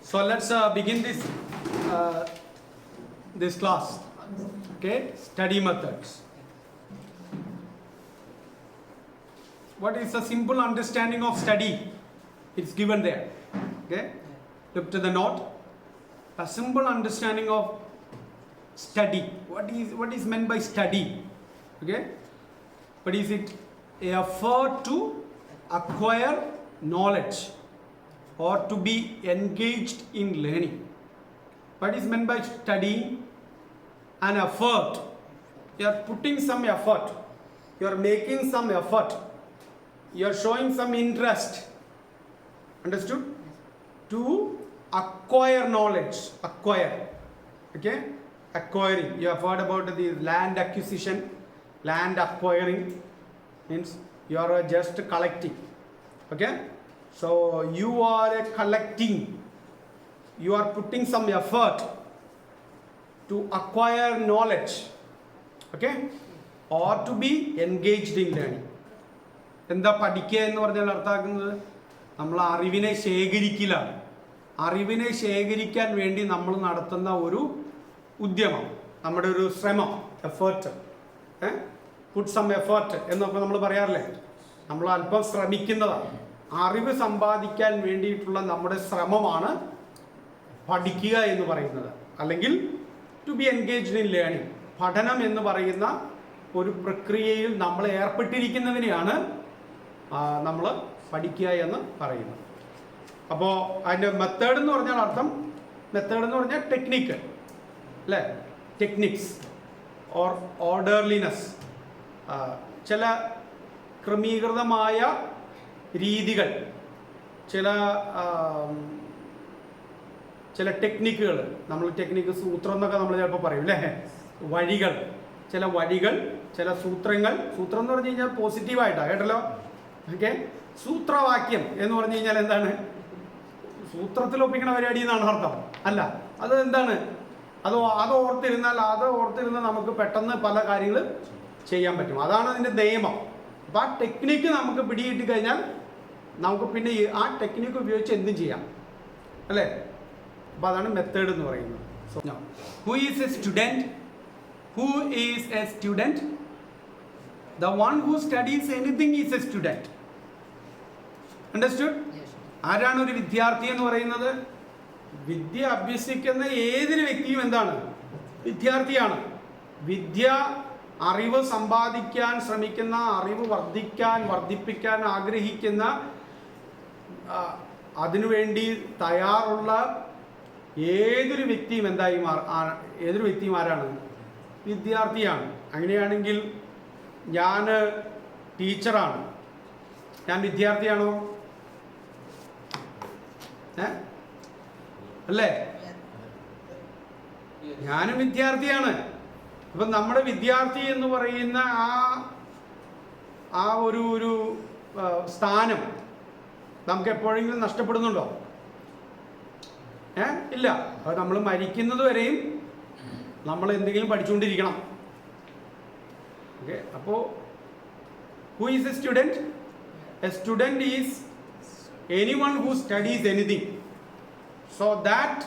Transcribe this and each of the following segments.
So let's begin this class. Okay, study methods. What is a simple understanding of study? It's given there. Okay, look to the note. A simple understanding of study. What is meant by study? Okay, what is it? A effort to acquire knowledge or to be engaged in learning. What is meant by studying? An effort. You are putting some effort. You are making some effort. You are showing some interest. Understood? To acquire knowledge. Acquire. Okay? Acquiring. You have heard about the land acquisition. Land acquiring means you are just collecting. Okay? So you are collecting. You are putting some effort to acquire knowledge. Okay? Or to be engaged in learning. എന്താ പഠിക്കുക എന്ന് പറഞ്ഞാൽ അർത്ഥമാക്കുന്നത് നമ്മൾ അറിവിനെ ശേഖരിക്കലാണ്. അറിവിനെ ശേഖരിക്കാൻ വേണ്ടി നമ്മൾ നടത്തുന്ന ഒരു ഉദ്യമം, നമ്മുടെ ഒരു ശ്രമം, എഫേർട്ട്. പുട്ട് സം എഫേർട്ട് എന്നൊക്കെ നമ്മൾ പറയാറില്ലേ? നമ്മൾ അല്പം ശ്രമിക്കുന്നതാണ്. അറിവ് സമ്പാദിക്കാൻ വേണ്ടിയിട്ടുള്ള നമ്മുടെ ശ്രമമാണ് പഠിക്കുക എന്ന് പറയുന്നത്, അല്ലെങ്കിൽ to be engaged in learning. പഠനം എന്ന് പറയുന്ന ഒരു പ്രക്രിയയിൽ നമ്മൾ ഏർപ്പെട്ടിരിക്കുന്നതിനെയാണ് നമ്മൾ പഠിക്കുക എന്ന് പറയുന്നത്. അപ്പോൾ അതിൻ്റെ മെത്തേഡ് എന്ന് പറഞ്ഞാൽ അർത്ഥം, മെത്തേഡ് എന്ന് പറഞ്ഞാൽ ടെക്നിക്ക് അല്ലേ, ടെക്നിക്സ് ഓർ ഓർഡർലിനെസ്, ചില ക്രമീകൃതമായ രീതികൾ, ചില ടെക്നിക്കുകൾ. നമ്മൾ ടെക്നിക്ക് സൂത്രം എന്നൊക്കെ നമ്മൾ ചിലപ്പോൾ പറയും അല്ലേ, വഴികൾ, ചില വഴികൾ, ചില സൂത്രങ്ങൾ. സൂത്രം എന്ന് പറഞ്ഞു കഴിഞ്ഞാൽ പോസിറ്റീവായിട്ടാണ് കേട്ടല്ലോ. ഓക്കെ, സൂത്രവാക്യം എന്ന് പറഞ്ഞു കഴിഞ്ഞാൽ എന്താണ്? സൂത്രത്തിൽ ഒപ്പിക്കണ പരിപാടി എന്നാണ് അർത്ഥം. അല്ല, അത് എന്താണ്? അത് ഓർത്തിരുന്നാൽ നമുക്ക് പെട്ടെന്ന് പല കാര്യങ്ങൾ ചെയ്യാൻ പറ്റും. അതാണ് അതിൻ്റെ നിയമം. അപ്പം ആ ടെക്നിക്ക് നമുക്ക് പിടികിട്ടി കഴിഞ്ഞാൽ നമുക്ക് പിന്നെ ആ ടെക്നിക്ക് ഉപയോഗിച്ച് എന്തും ചെയ്യാം അല്ലേ. അപ്പോൾ അതാണ് മെത്തേഡ് എന്ന് പറയുന്നത്. So who is A student? Who is A student? The one who studies anything is a student. Understood? ആരാണ് ഒരു വിദ്യാർത്ഥി എന്ന് പറയുന്നത്? വിദ്യ അഭ്യസിക്കുന്ന ഏതൊരു വ്യക്തിയും എന്താണ്? വിദ്യാർത്ഥിയാണ്. വിദ്യ, അറിവ് സമ്പാദിക്കാൻ ശ്രമിക്കുന്ന, അറിവ് വർദ്ധിപ്പിക്കാൻ ആഗ്രഹിക്കുന്ന, അതിനുവേണ്ടി തയ്യാറുള്ള ഏതൊരു വ്യക്തിയും ഏതൊരു വ്യക്തിയും ആരാണ്? വിദ്യാർത്ഥിയാണ്. അങ്ങനെയാണെങ്കിൽ ഞാൻ ടീച്ചറാണ്, ഞാൻ വിദ്യാർത്ഥിയാണോ? അല്ലേ? ഞാനും വിദ്യാർത്ഥിയാണ്. അപ്പം നമ്മുടെ വിദ്യാർത്ഥി എന്ന് പറയുന്ന ആ ഒരു സ്ഥാനം നമുക്ക് എപ്പോഴെങ്കിലും നഷ്ടപ്പെടുന്നുണ്ടോ? ഇല്ല. അപ്പോൾ നമ്മൾ മരിക്കുന്നത് വരെയും നമ്മൾ എന്തെങ്കിലും പഠിച്ചുകൊണ്ടിരിക്കണം. Okay, അപ്പോൾ who is a student? A student is anyone who studies anything. So that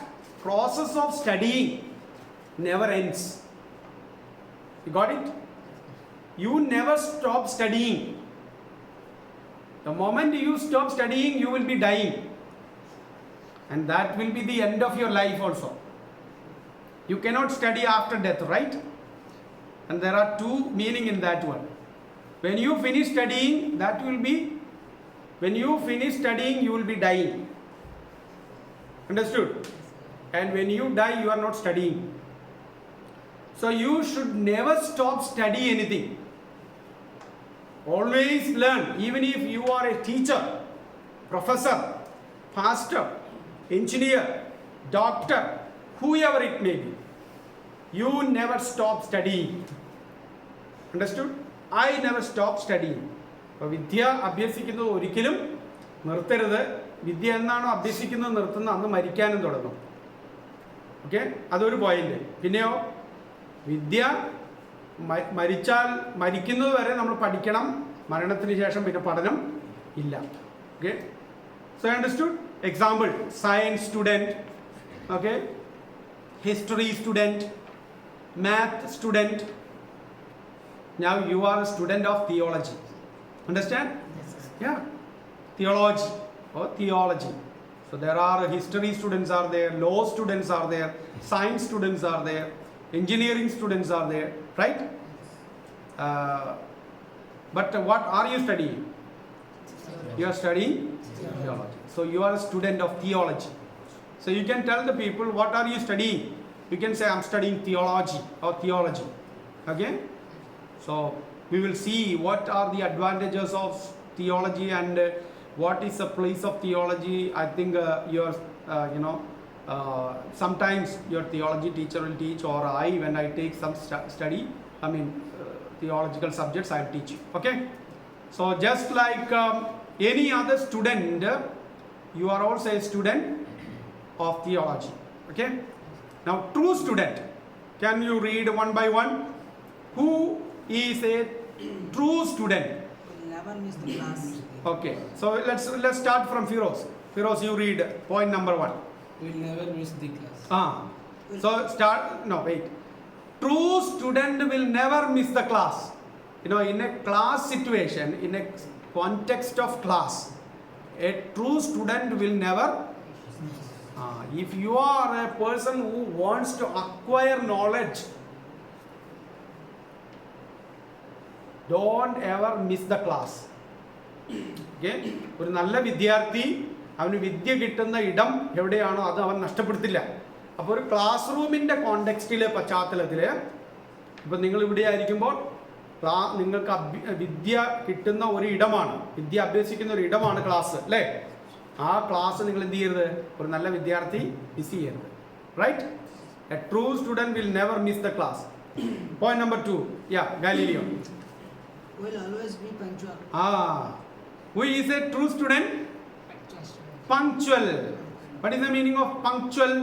process of studying never ends. You got it? You never stop studying. The moment you stop studying, you will be dying. And that will be the end of your life also. You cannot study after death, right? And there are two meaning in that one. When you finish studying, you will be dying. Understood? And when you die, you are not studying. So you should never stop study anything. Always learn. Even if you are a teacher, professor, pastor, engineer, doctor, whoever it may be, you never stop studying. Understood? I never stop studying. അപ്പോൾ വിദ്യ അഭ്യസിക്കുന്നത് ഒരിക്കലും നിർത്തരുത്. വിദ്യ എന്നാണോ അഭ്യസിക്കുന്നത് നിർത്തുന്നത് അന്ന് മരിക്കാനും തുടങ്ങും. Okay, അതൊരു പോയിന്റ്. പിന്നെയോ, വിദ്യ മരിക്കുന്നത് വരെ നമ്മൾ പഠിക്കണം. മരണത്തിന് ശേഷം പിന്നെ പഠനം ഇല്ല. Okay, so understood? Example, science student, okay, history student, math student. Now you are a student of theology. Understand? Yes. Yeah, theology or theology. So there are history students are there, law students are there, science students are there, engineering students are there, right? But what are you studying? You are studying theology. So you are a student of theology. So you can tell the people, what are you studying? You can say, I'm studying theology or theology. Okay? So we will see what are the advantages of theology and what is the place of theology. I think sometimes your theology teacher will teach, or when I take some study, theological subjects, I will teach you. Okay? So just like any other student, you are also a student of theology. Okay? Now, true student. Can you read one by one? Who is a true student? Will never miss the class. Okay. So let's start from Firoz. Firoz, you read point number 1. Will never miss the class. So start. No, wait. True student will never miss the class. In a class situation, in a context of class, a true student will never. If you are a person who wants to acquire knowledge, don't ever miss the class. Okay? ഒരു നല്ല വിദ്യാർത്ഥി അവന് വിദ്യ കിട്ടുന്ന ഇടം എവിടെയാണോ അത് അവൻ നഷ്ടപ്പെടുത്തില്ല. അപ്പോൾ ഒരു ക്ലാസ് റൂമിൻ്റെ കോണ്ടെക്സ്റ്റിലെ പശ്ചാത്തലത്തിൽ ഇപ്പം നിങ്ങൾ ഇവിടെ ആയിരിക്കുമ്പോൾ നിങ്ങൾക്ക് വിദ്യ കിട്ടുന്ന ഒരു ഇടമാണ്, വിദ്യ അഭ്യസിക്കുന്ന ഒരു ഇടമാണ് ക്ലാസ്, അല്ലേ? ആ ക്ലാസ് നിങ്ങൾ എന്ത് ചെയ്യരുത്? ഒരു നല്ല വിദ്യാർത്ഥി മിസ് ചെയ്യരുത്. Right? A true student will never miss the class. Point number 2. Galileo. Will always be punctual. Who is a true student? Punctual. What is the meaning of punctual?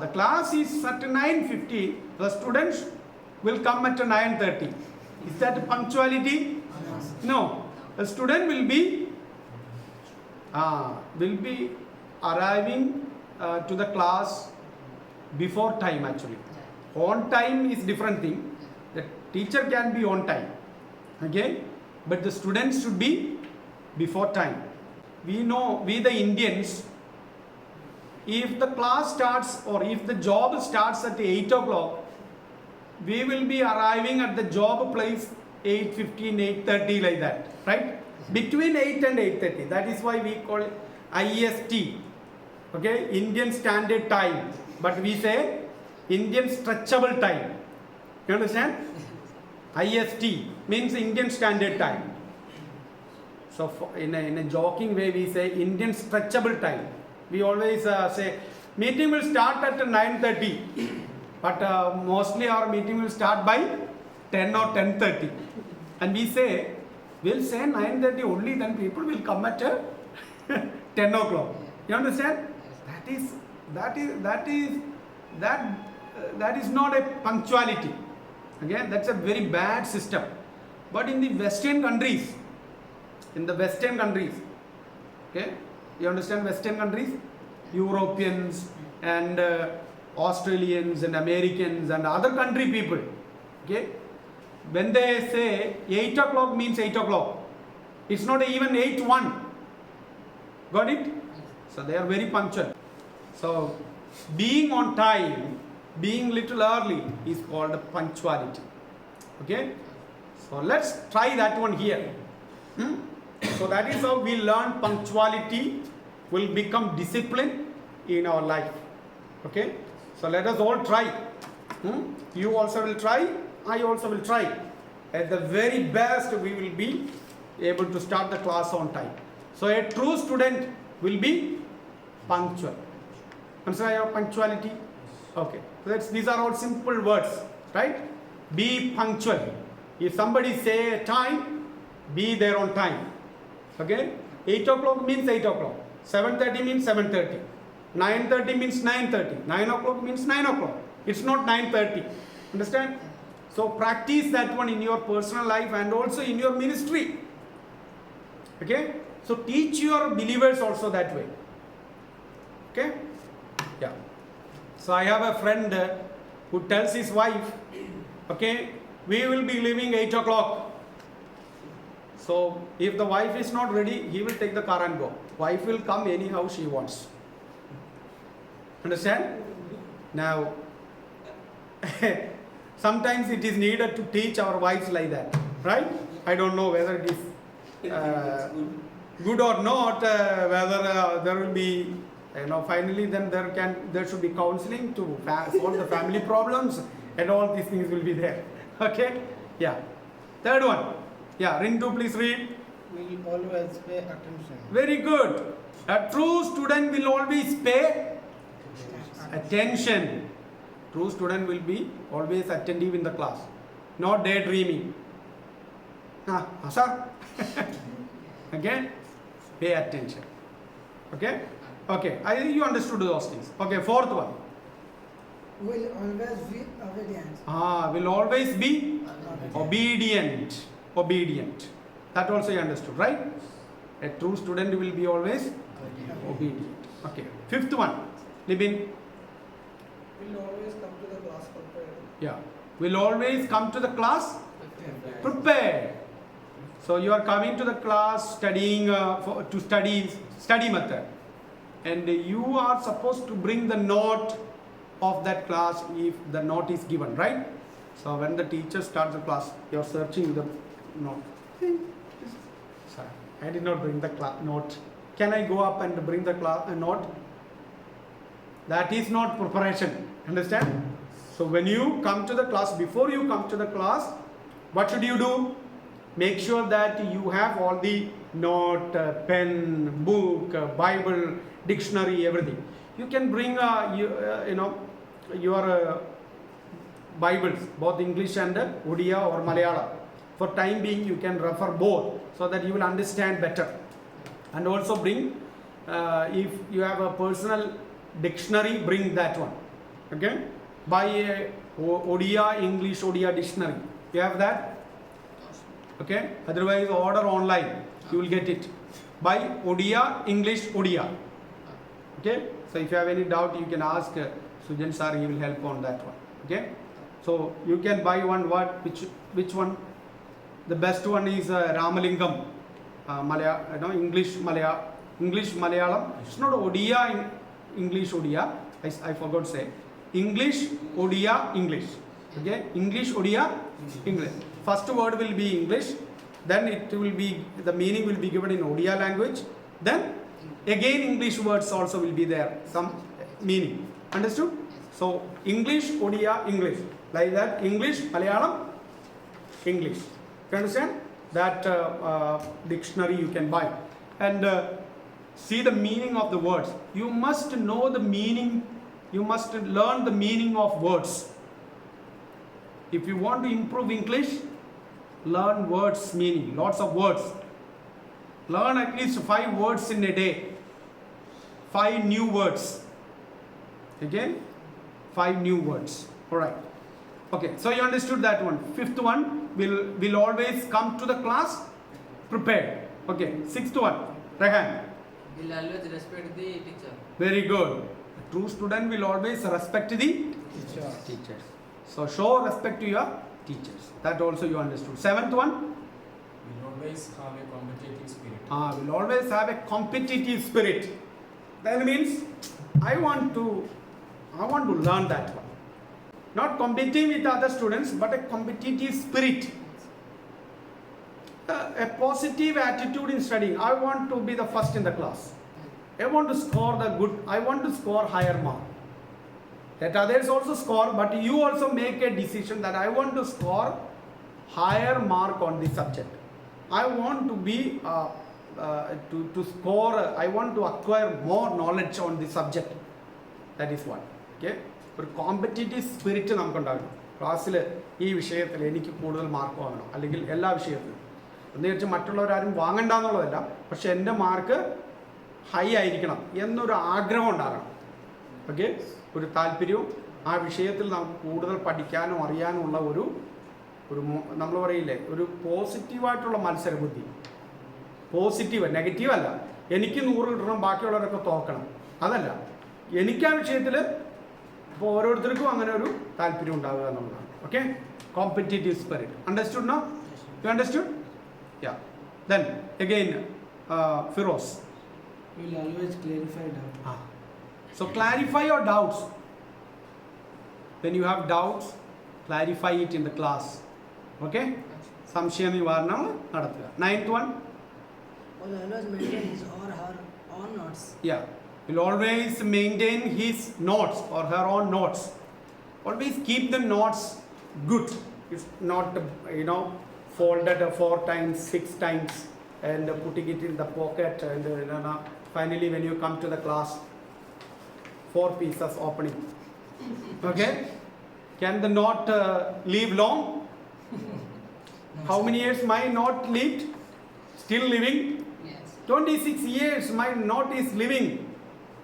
The class is at 9:50. The students will come at 9:30. Is that punctuality? No. The student will be arriving to the class before time actually. On time is different thing. The teacher can be on time. Okay? But the students should be before time. We know, we the Indians, if the class starts or if the job starts at 8 o'clock, we will be arriving at the job place 8:15, 8:30 like that, right? Between 8 and 8:30. That is why we call it IST, okay? Indian Standard Time. But we say Indian Stretchable Time. You understand? IST means Indian Standard Time. So in a joking way we say Indian Stretchable Time. We always say meeting will start at 9:30. But mostly our meeting will start by 10 or 10:30. And we'll say 9:30 only, then people will come at 10 o'clock. You understand? That is not a punctuality. Okay? That's a very bad system. But in the Western countries, okay? You understand Western countries? Europeans and Australians and Americans and other country people, okay? When they say 8 o'clock means 8 o'clock. It's not even 8:01. Got it? So they are very punctual. So being on time, being little early is called punctuality. Okay? So let's try that one here. So that is how we learn punctuality will become discipline in our life. Okay? So let us all try. You also will try. I also will try. At the very best, we will be able to start the class on time. So a true student will be punctual. Understand your punctuality? Okay. So these are all simple words, right? Be punctual. If somebody say a time, be there on time. Okay? 8 o'clock means 8 o'clock. 7:30 means 7:30. 9:30 means 9:30. 9 o'clock means 9 o'clock. It's not 9:30. Understand? So practice that one in your personal life and also in your ministry. Okay? So teach your believers also that way. Okay? Yeah. So I have a friend who tells his wife, okay, we will be leaving 8 o'clock. So if the wife is not ready, he will take the car and go. Wife will come anyhow she wants. Understand? Now, sometimes it is needed to teach our wives like that, right? I don't know whether it is good or not, whether there will be, finally then there should be counseling to solve the family problems and all these things will be there. Okay? Yeah. Third one. Yeah, Rintu, please read. Will always pay attention. Very good. A true student will always pay attention. True student will be always attentive in the class, not daydreaming. Sir. Okay? Pay attention. Okay? Okay. I think you understood those things. Okay, fourth one. Will always be obedient. Will always be obedient. Obedient. That also you understood, right? A true student will be always obedient. Okay. Fifth one. Libin. Will always come to the class prepared. Yeah. Will always come to the class prepared. So you are coming to the class studying to study method, and you are supposed to bring the note of that class if the note is given, right? So when the teacher starts the class, you are searching the note. Sorry, I did not bring the note. Can I go up and bring the note? That is not preparation. Understand? So when you come to the class, before you come to the class, what should you do? Make sure that you have all the note, pen, book, Bible, dictionary, everything. You can bring your Bibles, both English and Odia or Malayalam. For time being, you can refer both so that you will understand better. And also bring, if you have a personal dictionary, bring that one. Okay? Buy a Odia, English Odia dictionary. You have that? Okay? Otherwise, order online. You will get it. Buy Odia, English Odia. Okay? So if you have any doubt, you can ask Sujan sir. He will help on that one. Okay? So you can buy one word. Which one? The best one is Ramalingam. English Malayalam. It's not Odia in English Odia. I forgot to say. English Odia English. Okay? English Odia English. First word will be English. Then it will be, the meaning will be given in Odia language. Then again English words also will be there. Some meaning. Understood? So English Odia English. Like that. English Malayalam English. You understand? That dictionary you can buy. And see the meaning of the words. You must know the meaning. You must learn the meaning of words. If you want to improve English, learn words meaning. Lots of words. Learn at least 5 words in a day. 5 new words. Again, 5 new words. Alright. Okay, so you understood that one. Fifth one, will always come to the class prepared. Okay, sixth one, Rehan. Will always respect the teacher. Very good. A true student will always respect the teachers. So show respect to your teachers. That also you understood. Seventh one. Will always have a competitive spirit. Will always have a competitive spirit. That means I want to learn that one. Not competing with other students, but a competitive spirit. A positive attitude in studying. I want to be the first in the class. I want to score higher mark. Let others also score, but you also make a decision that I want to score higher mark on this subject. I want to be to score. I want to acquire more knowledge on this subject. That is what. Okay. ഒരു competitive spirit നമുക്കുണ്ടാകണം. ക്ലാസ്സിൽ ഈ വിഷയത്തിൽ എനിക്ക് കൂടുതൽ mark വാങ്ങണം, അല്ലെങ്കിൽ എല്ലാ വിഷയത്തിലും എന്ന് വെച്ചാൽ മറ്റുള്ളവരാരും വാങ്ങണ്ടെന്നുള്ളതല്ല, പക്ഷെ എൻ്റെ മാർക്ക് ഹൈ ആയിരിക്കണം എന്നൊരു ആഗ്രഹം ഉണ്ടാകണം. ഓക്കെ, ഒരു താല്പര്യവും ആ വിഷയത്തിൽ നമുക്ക് കൂടുതൽ പഠിക്കാനും അറിയാനുമുള്ള ഒരു നമ്മൾ പറയില്ലേ, ഒരു പോസിറ്റീവായിട്ടുള്ള മത്സരബുദ്ധി. പോസിറ്റീവ്, നെഗറ്റീവ് അല്ല. എനിക്ക് 100 കിട്ടണം, ബാക്കിയുള്ളവരൊക്കെ തോക്കണം, അതല്ല. എനിക്ക് ആ വിഷയത്തിൽ ഇപ്പോൾ ഓരോരുത്തർക്കും അങ്ങനെ ഒരു താല്പര്യം ഉണ്ടാവുക എന്നുള്ളതാണ്. Okay, competitive spirit. Understood no? You understood? Yeah. Then again Firoz. We will always clarify doubt. So clarify your doubts. When you have doubts, clarify it in the class. Okay? സംശയ നിവാരണം നടത്തുക. 9th one. Will always maintain his or her own notes. Yeah. Will always maintain his notes or her own notes. Always keep the notes good. It's not, folded 4 times, 6 times and putting it in the pocket and finally when you come to the class, 4 pieces opening. Okay? Can the note live long? How many years my note lived? Still living? Yes. 26 years my note is living.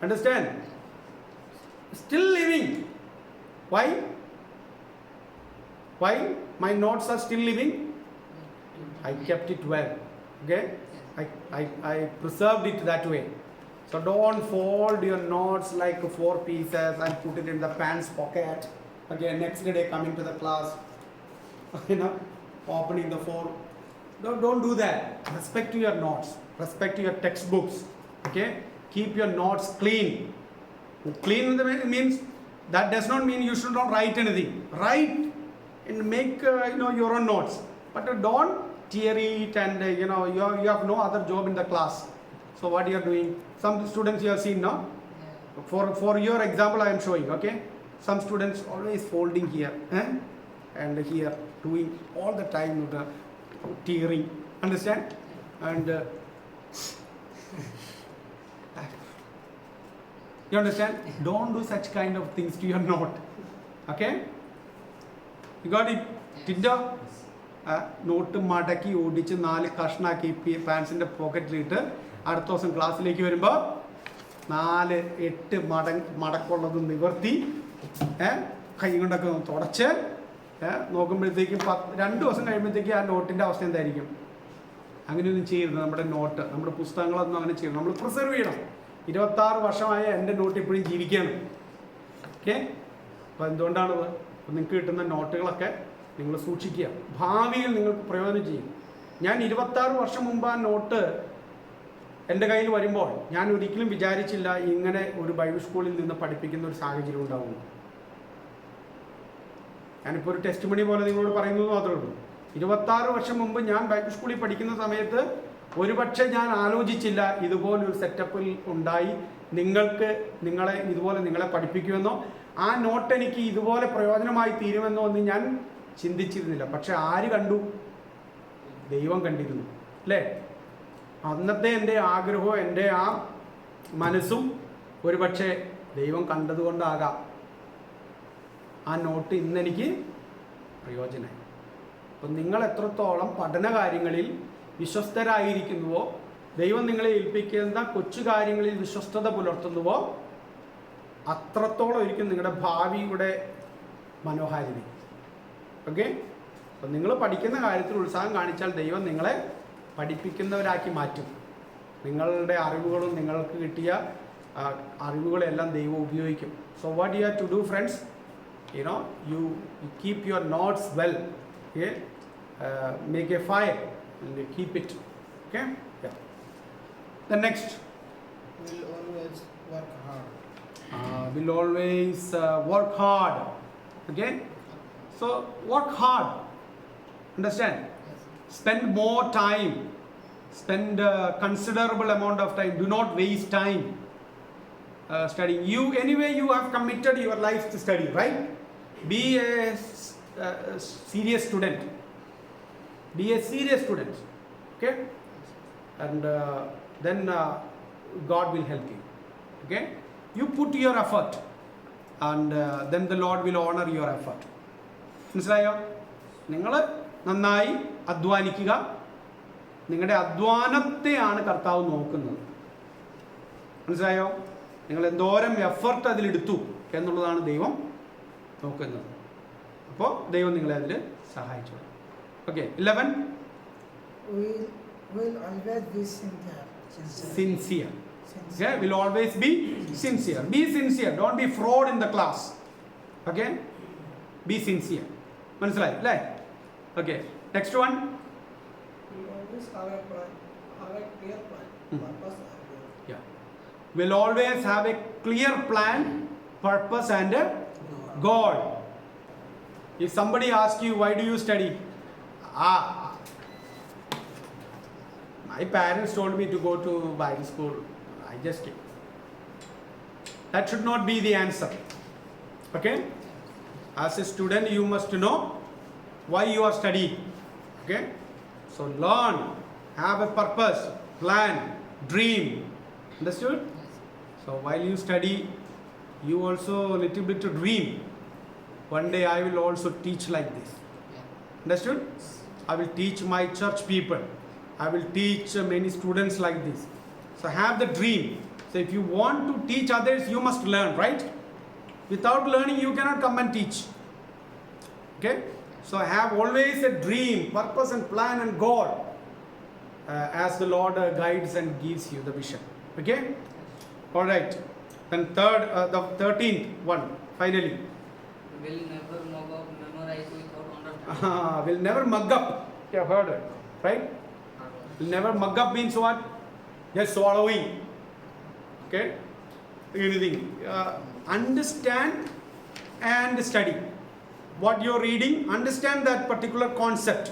Understand? Still living. Why? Why my notes are still living? I kept it well. Okay? I preserved it that way. So don't fold your notes like 4 pieces and put it in the pants pocket. Okay, next day coming to the class, opening the 4. Don't do that. Respect to your notes. Respect to your textbooks. Okay? Keep your notes clean. Clean means that does not mean you should not write anything. Write and make your own notes. But don't tear it and you have no other job in the class. So what you are doing? Some students you have seen now. For your example I am showing. Okay? Some students always folding here and here, doing all the time the tearing. Understand? And you understand? Don't do such kind of things to your note. Okay? You got it? Tindo? Note മടക്കി ഓടിച്ച് 4 കഷ്ണാക്കി പാൻസിൻ്റെ പോക്കറ്റിലിട്ട് അടുത്ത ദിവസം ക്ലാസ്സിലേക്ക് വരുമ്പോൾ 4-8 മടക്കുള്ളത് നിവർത്തി കൈ കൊണ്ടൊക്കെ തുടച്ച് നോക്കുമ്പോഴത്തേക്കും 2 ദിവസം കഴിയുമ്പോഴത്തേക്കും ആ നോട്ടിൻ്റെ അവസ്ഥ എന്തായിരിക്കും? അങ്ങനെയൊന്നും ചെയ്യരുത്. നമ്മുടെ നോട്ട്, നമ്മുടെ പുസ്തകങ്ങളൊന്നും അങ്ങനെ ചെയ്യണം. നമ്മൾ പ്രിസർവ് ചെയ്യണം. 26 വർഷമായ എൻ്റെ നോട്ട് ഇപ്പോഴും ജീവിക്കുകയാണ്. ഓക്കെ? അപ്പോൾ എന്തുകൊണ്ടാണത്? അപ്പോൾ നിങ്ങൾക്ക് കിട്ടുന്ന നോട്ടുകളൊക്കെ നിങ്ങൾ സൂക്ഷിക്കുക. ഭാവിയിൽ നിങ്ങൾക്ക് പ്രയോജനം ചെയ്യും. ഞാൻ 26 വർഷം മുമ്പ് ആ നോട്ട് എൻ്റെ കയ്യിൽ വരുമ്പോൾ ഞാൻ ഒരിക്കലും വിചാരിച്ചില്ല ഇങ്ങനെ ഒരു ബൈബിൾ സ്കൂളിൽ നിന്ന് പഠിപ്പിക്കുന്ന ഒരു സാഹചര്യം ഉണ്ടാവുന്നു. ഞാനിപ്പോൾ ഒരു ടെസ്റ്റ് മണി പോലെ നിങ്ങളോട് പറയുന്നത് മാത്രമേ ഉള്ളൂ. 26 വർഷം മുമ്പ് ഞാൻ ബൈബിൾ സ്കൂളിൽ പഠിക്കുന്ന സമയത്ത് ഒരുപക്ഷെ ഞാൻ ആലോചിച്ചില്ല ഇതുപോലൊരു സെറ്റപ്പിൽ ഉണ്ടായി നിങ്ങളെ പഠിപ്പിക്കുമെന്നോ ആ നോട്ട് എനിക്ക് ഇതുപോലെ പ്രയോജനമായി തീരുമെന്നോ എന്ന് ഞാൻ ചിന്തിച്ചിരുന്നില്ല. പക്ഷെ ആര് കണ്ടു? ദൈവം കണ്ടിരുന്നു, അല്ലേ? അന്നത്തെ എൻ്റെ ആഗ്രഹവും എൻ്റെ ആ മനസ്സും ഒരുപക്ഷെ ദൈവം കണ്ടതുകൊണ്ടാകാം ആ നോട്ട് ഇന്നെനിക്ക് പ്രയോജനമായി. അപ്പം നിങ്ങൾ എത്രത്തോളം പഠന കാര്യങ്ങളിൽ വിശ്വസ്തരായിരിക്കുന്നുവോ, ദൈവം നിങ്ങളെ ഏൽപ്പിക്കുന്ന കൊച്ചു കാര്യങ്ങളിൽ വിശ്വസ്തത പുലർത്തുന്നുവോ, അത്രത്തോളം ഒരിക്കലും നിങ്ങളുടെ ഭാവിയുടെ മനോഹാരിത. ഓക്കെ? അപ്പം നിങ്ങൾ പഠിക്കുന്ന കാര്യത്തിൽ ഉത്സാഹം കാണിച്ചാൽ ദൈവം നിങ്ങളെ പഠിപ്പിക്കുന്നവരാക്കി മാറ്റും. നിങ്ങളുടെ അറിവുകളും നിങ്ങൾക്ക് കിട്ടിയ അറിവുകളെല്ലാം ദൈവം ഉപയോഗിക്കും. So what you have to do friends? you keep your notes well. Okay? Make a fire and keep it. Okay? Yeah. The next. Will always work hard. Will always work hard. Okay? So work hard. Understand? Spend more time. Spend a considerable amount of time. Do not waste time studying. You have committed your life to study, right? Be a serious student. Be a serious student. Okay? And then God will help you. Okay? You put your effort and then the Lord will honor your effort. മനസ്സിലായോ? നിങ്ങൾ നന്നായി അധ്വാനിക്കുക. നിങ്ങളുടെ അധ്വാനത്തെയാണ് കർത്താവ് നോക്കുന്നത്. മനസ്സിലായോ? നിങ്ങൾ എന്തോരം effort അതിലെടുത്തു എന്നുള്ളതാണ് ദൈവം നോക്കുന്നത്. അപ്പോൾ ദൈവം നിങ്ങളെ അതിൽ സഹായിച്ചു. Okay. 11. Will Will always be sincere. Sincere. Okay, will always be sincere. Be sincere. Don't be fraud in the class. Okay? Be sincere. Manasalayi, right? Okay. Next one. Will always have a plan, have a clear plan, purpose and goal. Yeah. Will always have a clear plan, purpose, and a goal. If somebody asks you, why do you study? My parents told me to go to Bible school. I just came. That should not be the answer. Okay? As a student, you must know why you are studying. Okay? So learn, have a purpose, plan, dream. Understood? So while you study, you also a little bit to dream. One day I will also teach like this. Understood? I will teach my church people. I will teach many students like this. So have the dream. So if you want to teach others, you must learn, right? Without learning, you cannot come and teach. Okay? So have always a dream, purpose and plan and goal as the Lord guides and gives you the vision. Okay? Alright. Then the 13th one, finally. Will never mug up, memorize without understanding. Will never mug up. You have heard it, right? Will never mug up means what? Just swallowing. Okay? Anything. Understand and study. What you are reading, understand that particular concept.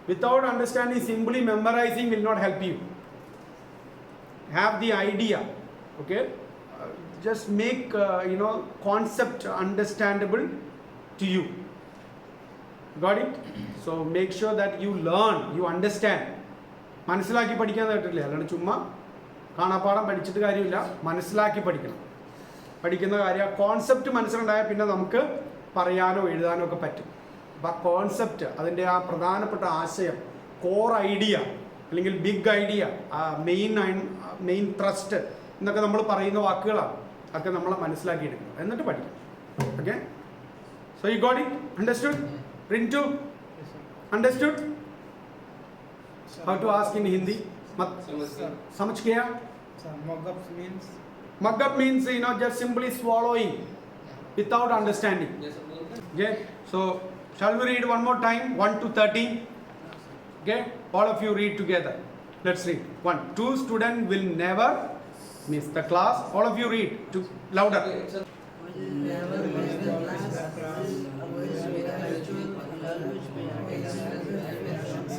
Without understanding, simply memorizing will not help you. Have the idea. Okay? Just make concept understandable to you. Got it? So make sure that you learn, you understand. മനസ്സിലാക്കി പഠിക്കാൻ കേട്ടില്ല, അല്ലാണ്ട് ചുമ്മാ കാണാപ്പാടം പഠിച്ചിട്ട് കാര്യമില്ല, മനസ്സിലാക്കി പഠിക്കണം. പഠിക്കുന്ന കാര്യം കോൺസെപ്റ്റ് മനസ്സിലുണ്ടായാൽ പിന്നെ നമുക്ക് പറയാനോ എഴുതാനോ ഒക്കെ പറ്റും. അപ്പം ആ കോൺസെപ്റ്റ്, അതിൻ്റെ ആ പ്രധാനപ്പെട്ട ആശയം, കോർ ഐഡിയ അല്ലെങ്കിൽ ബിഗ് ഐഡിയ, മെയിൻ ട്രസ്റ്റ് എന്നൊക്കെ നമ്മൾ പറയുന്ന വാക്കുകളാണ്. ഒക്കെ നമ്മൾ മനസ്സിലാക്കിയെടുക്കണം, എന്നിട്ട് പഠിക്കണം. Okay? So you got it? Understood? Rintu? Understood? How to ask in Hindi? Samajh gaya? Mug up means just simply swallowing without understanding. Okay? So shall we read one more time? 1 to 13. Okay? All of you read together. Let's read. 1. 2 students will never miss the class. All of you read louder. Will never miss the class. Always be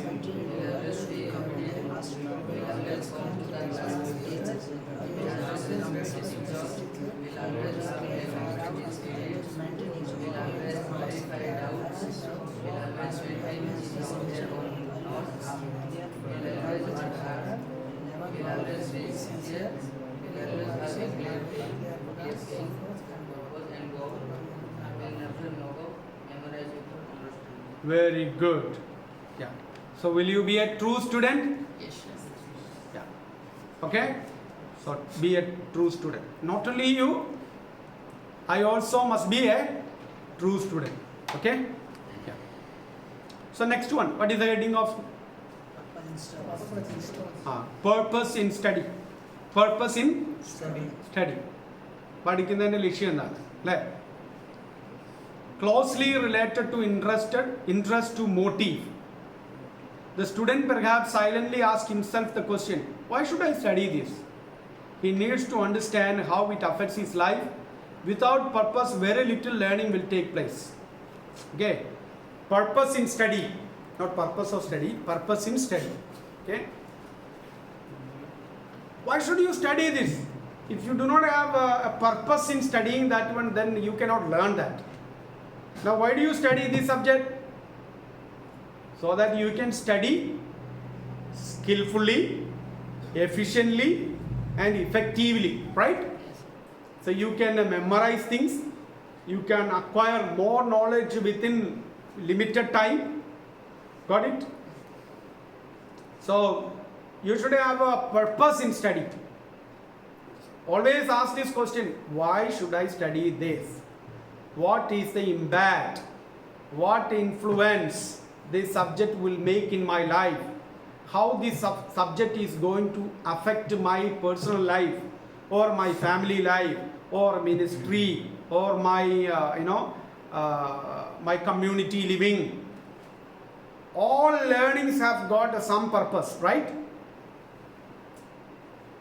punctual. Always be Very good. Yeah. So will you be a true student? Yes. Yeah. Okay? So be a true student. Not only you, I also must be a true student. Okay? Yeah. So next one. What is the heading of purpose in study? Purpose in study. പഠിക്കുന്നതിൻ്റെ ലക്ഷ്യം എന്താണ്? അല്ലേ? Closely related to interest to motive. The student perhaps silently asks himself the question, why should I study this? He needs to understand how it affects his life. Without purpose, very little learning will take place. Okay? Purpose in study. Not purpose of study, purpose in study. Okay? Why should you study this? If you do not have a purpose in studying that one, then you cannot learn that. Now, why do you study this subject? So that you can study skillfully, efficiently, and effectively, right? So you can memorize things, you can acquire more knowledge within limited time. Got it? So you should have a purpose in study. Always ask this question, why should I study this? What is the impact? What influence this subject will make in my life? how this subject is going to affect my personal life or my family life or ministry or my my community living. All learnings have got some purpose, right?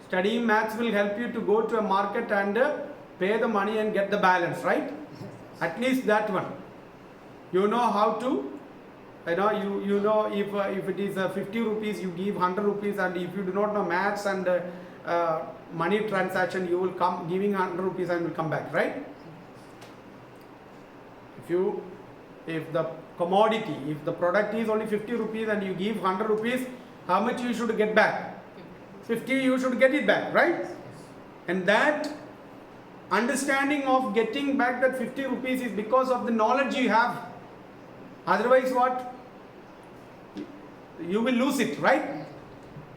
Studying maths will help you to go to a market and pay the money and get the balance, right? At least that one. You know how to, you know if it is 50 rupees, you give 100 rupees, and if you do not know maths and money transaction, you will come giving 100 rupees and will come back, right? If the commodity, if the product is only 50 rupees and you give 100 rupees, how much you should get back? 50 you should get it back, right? And that understanding of getting back that 50 rupees is because of the knowledge you have. Otherwise what? You will lose it, right?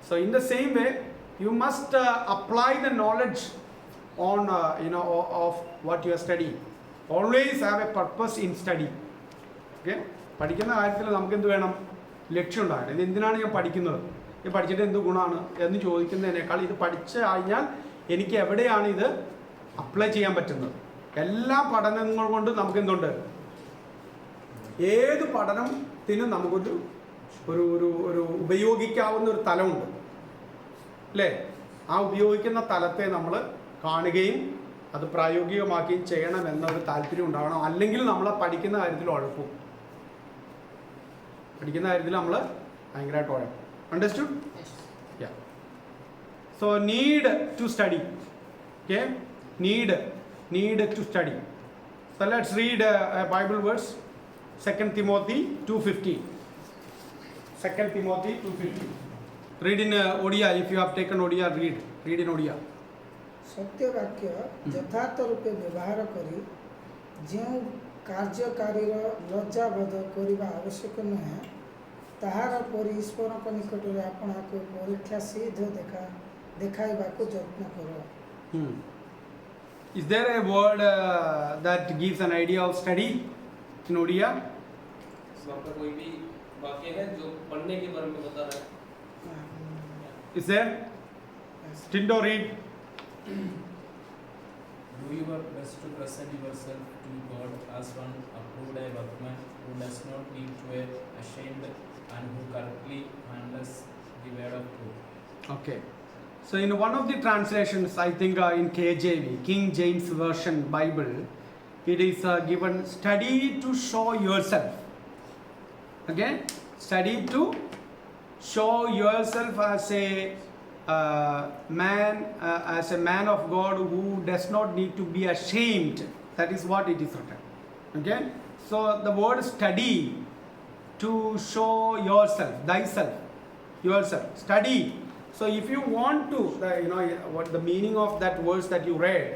So in the same way, you must apply the knowledge on of what you are studying. Always have a purpose in study. Okay? പഠിക്കുന്ന കാര്യത്തിൽ നമുക്ക് എന്ത് വേണം? ലക്ഷ്യം ഉണ്ടാകണം. ഇത് എന്തിനാണ് ഞാൻ പഠിക്കുന്നത്? ഇത് പഠിച്ചിട്ട് എന്ത് ഗുണമാണ് എന്ന് ചോദിക്കുന്നതിനേക്കാൾ ഇത് പഠിച്ചു കഴിഞ്ഞാൽ എനിക്ക് എവിടെയാണ് ഇത് അപ്ലൈ ചെയ്യാൻ പറ്റുന്നത്? എല്ലാ പഠനങ്ങൾ കൊണ്ട് നമുക്ക് എന്തുണ്ട്? ഏത് പഠനത്തിനും നമുക്കൊരു ഒരു ഉപയോഗിക്കാവുന്ന ഒരു തലമുണ്ട്, അല്ലേ? ആ ഉപയോഗിക്കുന്ന തലത്തെ നമ്മൾ കാണുകയും അത് പ്രായോഗികമാക്കുകയും ചെയ്യണം എന്നൊരു താല്പര്യം ഉണ്ടാകണം. അല്ലെങ്കിൽ നമ്മൾ പഠിക്കുന്ന കാര്യത്തിൽ ഉഴപ്പും. പഠിക്കുന്ന കാര്യത്തിൽ നമ്മൾ ഭയങ്കരമായിട്ട് ഉഴപ്പും. Understood? Yes. Yeah. So need to study. Okay? Need to study. So let's read a Bible verse. 2 Timothy 2:15. 2 Timothy 2:15. Read in Odia. If you have taken Odia, read in Odia. ସତ୍ୟ ବାକ୍ୟ ଯଥାର୍ଥ ରୂପେ ବ୍ୟବହାର କରି ଯେଉଁ କାର୍ଯ୍ୟକାରୀର ଲଜ୍ଜାବୋଧ କରିବା ଆବଶ୍ୟକ ନୁହେଁ, ତାହାର ପରି ଈଶ୍ୱରଙ୍କ ନିକଟରେ ଆପଣଙ୍କୁ ପରୀକ୍ଷା ସିଦ୍ଧ ଦେଖାଇବାକୁ ଯତ୍ନ କର. Is there a word that gives an idea of study in Odia? वहाँ पर कोई भी वाक्य है जो पढ़ने के बारे में बता रहा है? Is there? Tindo, read. Do your best to present yourself to God as one approved a workman who does not need to be ashamed and who correctly handles the word of truth. Okay. So in one of the translations, I think in KJV, King James Version Bible, it is given study to show yourself. Okay? Study to show yourself as a man of God who does not need to be ashamed. That is what it is written. Okay? So the word study, to show yourself, thyself, yourself. Study. So if you want to, what the meaning of that verse that you read,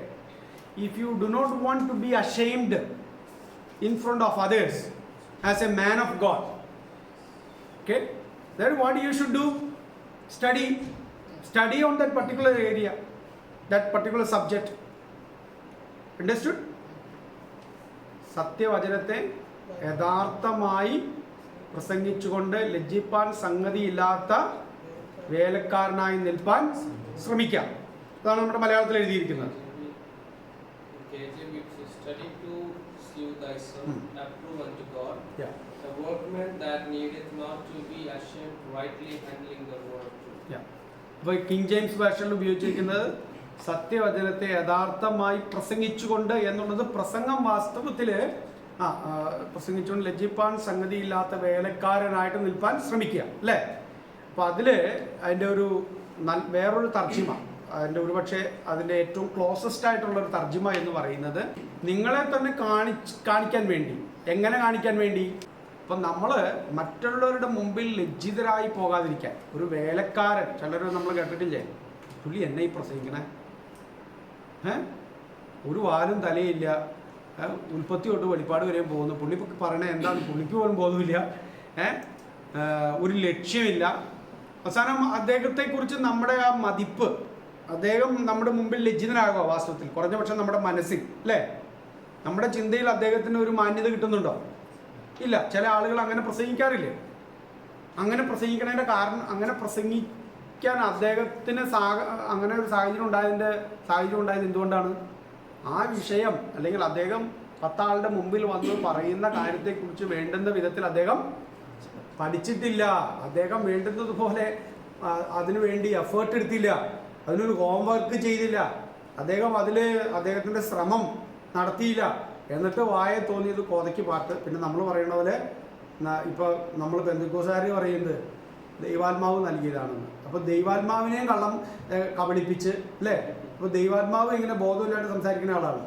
if you do not want to be ashamed in front of others as a man of God, okay, then what you should do? Study on that particular area, that particular subject. Understood? സത്യവചനത്തെ യഥാർത്ഥമായി പ്രസംഗിച്ചുകൊണ്ട് ലജ്ജിപ്പാൻ സംഗതിയില്ലാത്ത വേലക്കാരനായി നിൽപ്പാൻ ശ്രമിക്കാം. അതാണ് നമ്മുടെ മലയാളത്തിൽ എഴുതിയിരിക്കുന്നത്. Study to shew thyself approved unto God, Yeah. a workman that needeth not to be ashamed, rightly handling the word of truth. Yeah. അപ്പോൾ king James വേർഷനിൽ ഉപയോഗിച്ചിരിക്കുന്നത് സത്യവചനത്തെ യഥാർത്ഥമായി പ്രസംഗിച്ചുകൊണ്ട് എന്നുള്ളത് പ്രസംഗം വാസ്തവത്തിൽ പ്രസംഗിച്ചുകൊണ്ട് ലജ്ജിപ്പാൻ സംഗതിയില്ലാത്ത വേലക്കാരനായിട്ട് നിൽപ്പാൻ ശ്രമിക്കുക, അല്ലേ? അപ്പോൾ അതിൽ അതിൻ്റെ ഒരു വേറൊരു തർജ്ജിമ, അതിൻ്റെ ഒരുപക്ഷെ അതിൻ്റെ ഏറ്റവും ക്ലോസസ്റ്റ് ആയിട്ടുള്ളൊരു തർജ്ജിമ എന്ന് പറയുന്നത് നിങ്ങളെ തന്നെ കാണിക്കാൻ വേണ്ടി. എങ്ങനെ കാണിക്കാൻ വേണ്ടി? അപ്പം നമ്മൾ മറ്റുള്ളവരുടെ മുമ്പിൽ ലജ്ജിതരായി പോകാതിരിക്കാൻ. ഒരു വേലക്കാരൻ, ചിലർ നമ്മൾ കേട്ടിട്ടില്ലേ, പുള്ളി എന്നെ ഈ പ്രസംഗിക്കണേ, ഒരു വാലും തലയില്ല, ഉൽപ്പത്തി തൊട്ട് വെളിപ്പാട് വരെയും പോകുന്നു, പുള്ളി പറയണേ എന്താണ് പുള്ളിക്ക് പോലും ബോധമില്ല, ഒരു ലക്ഷ്യമില്ല. അവസാനം അദ്ദേഹത്തെക്കുറിച്ച് നമ്മുടെ ആ മതിപ്പ്, അദ്ദേഹം നമ്മുടെ മുമ്പിൽ ലജ്ജിതനാകുക വാസ്തവത്തിൽ, കുറഞ്ഞ പക്ഷം നമ്മുടെ മനസ്സിൽ, അല്ലേ? നമ്മുടെ ചിന്തയിൽ അദ്ദേഹത്തിന് ഒരു മാന്യത കിട്ടുന്നുണ്ടോ? ഇല്ല. ചില ആളുകൾ അങ്ങനെ പ്രസംഗിക്കാറില്ലേ? അങ്ങനെ പ്രസംഗിക്കണതിൻ്റെ കാരണം, അങ്ങനെ പ്രസംഗിക്കാൻ അദ്ദേഹത്തിന് അങ്ങനെ ഒരു സാഹചര്യം ഉണ്ടായത് എന്തുകൊണ്ടാണ്? ആ വിഷയം അല്ലെങ്കിൽ അദ്ദേഹം 10 ആളുടെ മുമ്പിൽ വന്ന് പറയുന്ന കാര്യത്തെക്കുറിച്ച് വേണ്ടുന്ന വിധത്തിൽ അദ്ദേഹം പഠിച്ചിട്ടില്ല. അദ്ദേഹം വേണ്ടുന്നതുപോലെ അതിനുവേണ്ടി എഫേർട്ട് എടുത്തില്ല, അതിനൊരു ഹോംവർക്ക് ചെയ്തില്ല, അദ്ദേഹത്തിൻ്റെ ശ്രമം നടത്തിയില്ല. എന്നിട്ട് വായ തോന്നിയത് കോതയ്ക്ക് പാട്ട്. പിന്നെ നമ്മൾ പറയുന്ന പോലെ ഇപ്പോൾ നമ്മൾ പെന്തക്കോസ്തുകാർ പറയുന്നത് ദൈവാത്മാവ് നൽകിയതാണെന്ന്. അപ്പോൾ ദൈവാത്മാവിനെയും കബളിപ്പിച്ച് അല്ലേ? അപ്പോൾ ദൈവാത്മാവ് ഇങ്ങനെ ബോധമില്ലാണ്ട് സംസാരിക്കുന്ന ആളാണ്.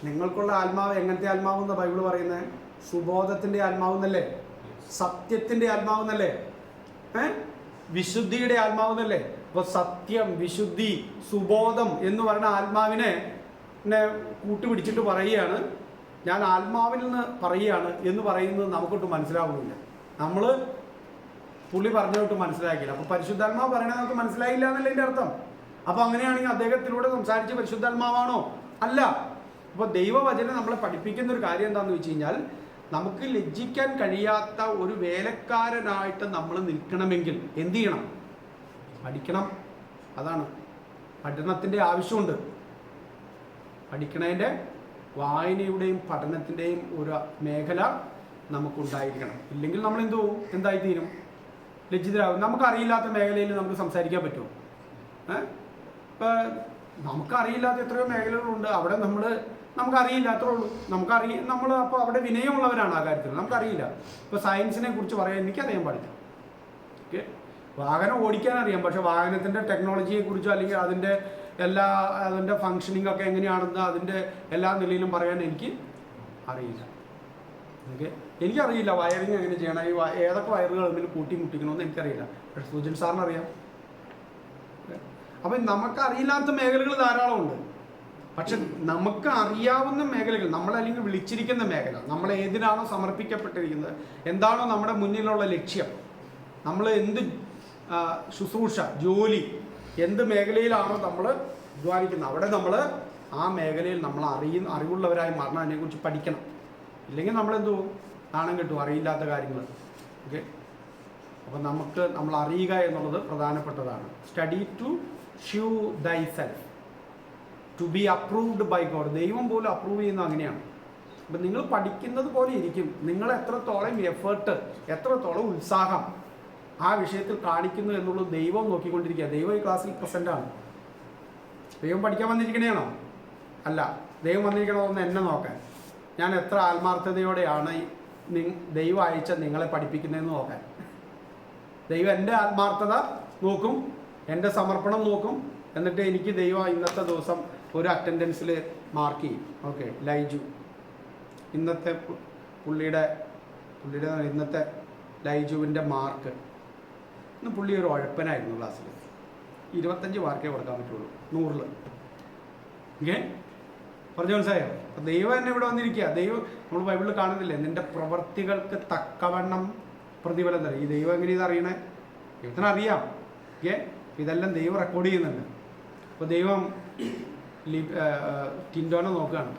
നിങ്ങൾക്കുള്ള ആത്മാവ് എങ്ങനത്തെ ആത്മാവ് എന്നാണ് ബൈബിൾ പറയുന്നത്? സുബോധത്തിൻ്റെ ആത്മാവെന്നല്ലേ? സത്യത്തിൻ്റെ ആത്മാവെന്നല്ലേ? വിശുദ്ധിയുടെ ആത്മാവെന്നല്ലേ? അപ്പോൾ സത്യം, വിശുദ്ധി, സുബോധം എന്ന് പറയുന്ന ആത്മാവിനെ കൂട്ടുപിടിച്ചിട്ട് പറയുകയാണ്, ഞാൻ ആത്മാവിൽ നിന്ന് പറയുകയാണ് എന്ന് പറയുന്നത് നമുക്കൊട്ട് മനസ്സിലാവുന്നില്ല. നമ്മൾ പുള്ളി പറഞ്ഞോട്ട് മനസ്സിലാക്കിയില്ല. അപ്പോൾ പരിശുദ്ധാത്മാവ് പറയണത് നമുക്ക് മനസ്സിലായില്ല എന്നല്ല എൻ്റെ അർത്ഥം. അപ്പോൾ അങ്ങനെയാണെങ്കിൽ അദ്ദേഹത്തിലൂടെ സംസാരിച്ച് പരിശുദ്ധാത്മാവാണോ? അല്ല. അപ്പോൾ ദൈവവചനം നമ്മളെ പഠിപ്പിക്കുന്ന ഒരു കാര്യം എന്താണെന്ന് വെച്ച് കഴിഞ്ഞാൽ, നമുക്ക് ലജ്ജിക്കാൻ കഴിയാത്ത ഒരു വേലക്കാരനായിട്ട് നമ്മൾ നിൽക്കണമെങ്കിൽ എന്ത് ചെയ്യണം? പഠിക്കണം. അതാണ് പഠനത്തിൻ്റെ ആവശ്യമുണ്ട്. പഠിക്കണതിൻ്റെ, വായനയുടെയും പഠനത്തിൻ്റെയും ഒരു മേഖല നമുക്കുണ്ടായിരിക്കണം. ഇല്ലെങ്കിൽ നമ്മൾ എന്തായിത്തീരും? ലജ്ജിതരാകും. നമുക്കറിയില്ലാത്ത മേഖലയിൽ നമുക്ക് സംസാരിക്കാൻ പറ്റുമോ? ഇപ്പം നമുക്കറിയില്ലാത്ത എത്രയോ മേഖലകളുണ്ട്. അവിടെ നമുക്കറിയില്ലാത്തേ ഉള്ളൂ. നമ്മൾ അപ്പോൾ അവിടെ വിനയമുള്ളവരാണ് ആ കാര്യത്തിൽ. നമുക്കറിയില്ല. ഇപ്പോൾ സയൻസിനെ കുറിച്ച് പറയാൻ എനിക്കറിയാൻ പാടില്ല. ഓക്കെ, വാഹനം ഓടിക്കാൻ അറിയാം, പക്ഷെ വാഹനത്തിൻ്റെ ടെക്നോളജിയെക്കുറിച്ചോ അല്ലെങ്കിൽ അതിൻ്റെ ഫങ്ഷനിങ് ഒക്കെ എങ്ങനെയാണെന്ന് അതിൻ്റെ എല്ലാ നിലയിലും പറയാൻ എനിക്ക് അറിയില്ല. ഓക്കെ, എനിക്കറിയില്ല വയറിങ് എങ്ങനെ ചെയ്യണം, ഏതൊക്കെ വയറുകൾ തമ്മിൽ കൂട്ടിമുട്ടിക്കണമെന്ന് എനിക്കറിയില്ല. പക്ഷെ സുജിൻ സാറിന് അറിയാം. അപ്പം നമുക്കറിയില്ലാത്ത മേഖലകൾ ധാരാളമുണ്ട്. പക്ഷെ നമുക്ക് അറിയാവുന്ന മേഖലകൾ, നമ്മളല്ലെങ്കിൽ വിളിച്ചിരിക്കുന്ന മേഖല, നമ്മൾ ഏതിനാണോ സമർപ്പിക്കപ്പെട്ടിരിക്കുന്നത്, എന്താണോ നമ്മുടെ മുന്നിലുള്ള ലക്ഷ്യം, നമ്മൾ എന്ത് ശുശ്രൂഷ, ജോലി, എന്ത് മേഖലയിലാണോ നമ്മൾ അധ്വാനിക്കുന്നത്, അവിടെ നമ്മൾ ആ മേഖലയിൽ നമ്മൾ അറിവുള്ളവരായി മാറണം. അതിനെക്കുറിച്ച് പഠിക്കണം. ഇല്ലെങ്കിൽ നമ്മളെന്തോ നാണം കിട്ടും അറിയില്ലാത്ത കാര്യങ്ങൾ. ഓക്കെ, അപ്പം നമ്മൾ അറിയുക എന്നുള്ളത് പ്രധാനപ്പെട്ടതാണ്. Study to shew thyself to be approved by God. ദൈവം പോലും അപ്രൂവ് ചെയ്യുന്നത് അങ്ങനെയാണ്. അപ്പം നിങ്ങൾ പഠിക്കുന്നത് പോലെ ഇരിക്കും. നിങ്ങൾ എത്രത്തോളം എഫേർട്ട്, എത്രത്തോളം ഉത്സാഹം ആ വിഷയത്തിൽ കാണിക്കുന്നു എന്നുള്ളത് ദൈവം നോക്കിക്കൊണ്ടിരിക്കുക. ദൈവം ഈ ക്ലാസ്സിൽ പ്രസൻ്റാണ്. ദൈവം പഠിക്കാൻ വന്നിരിക്കണേണോ? അല്ല. ദൈവം വന്നിരിക്കണമെന്ന് എന്നെ നോക്കാൻ, ഞാൻ എത്ര ആത്മാർത്ഥതയോടെയാണ് ദൈവം അയച്ച നിങ്ങളെ പഠിപ്പിക്കുന്നതെന്ന് നോക്കാൻ. ദൈവം എൻ്റെ ആത്മാർത്ഥത നോക്കും, എൻ്റെ സമർപ്പണം നോക്കും. എന്നിട്ട് എനിക്ക് ദൈവം ഇന്നത്തെ ദിവസം ഒരു അറ്റൻഡൻസിൽ മാർക്ക് ചെയ്യും. ഓക്കെ, ലൈജു ഇന്നത്തെ പുള്ളിയുടെ ഇന്നത്തെ ലൈജുവിൻ്റെ മാർക്ക്, ഇന്ന് പുള്ളി ഒരു ഉഴപ്പനായിരുന്നു ക്ലാസ്സിൽ. 25 മാർക്കേ കൊടുക്കാൻ പറ്റുള്ളൂ 100-ൽ. ഓക്കെ, പറഞ്ഞു മനസ്സിലായോ? അപ്പം ദൈവം എന്നെ ഇവിടെ വന്നിരിക്കുക. ദൈവം നമ്മൾ ബൈബിളിൽ കാണുന്നില്ലേ, നിൻ്റെ പ്രവൃത്തികൾക്ക് തക്കവണ്ണം പ്രതിഫലം തരും. ഈ ദൈവം എങ്ങനെ ഇതറിയണേ? ദൈവത്തിനറിയാം. ഓക്കെ, ഇതെല്ലാം ദൈവം റെക്കോർഡ് ചെയ്യുന്നുണ്ട്. അപ്പോൾ ദൈവം ടിൻഡോനെ നോക്കുകയാണ്.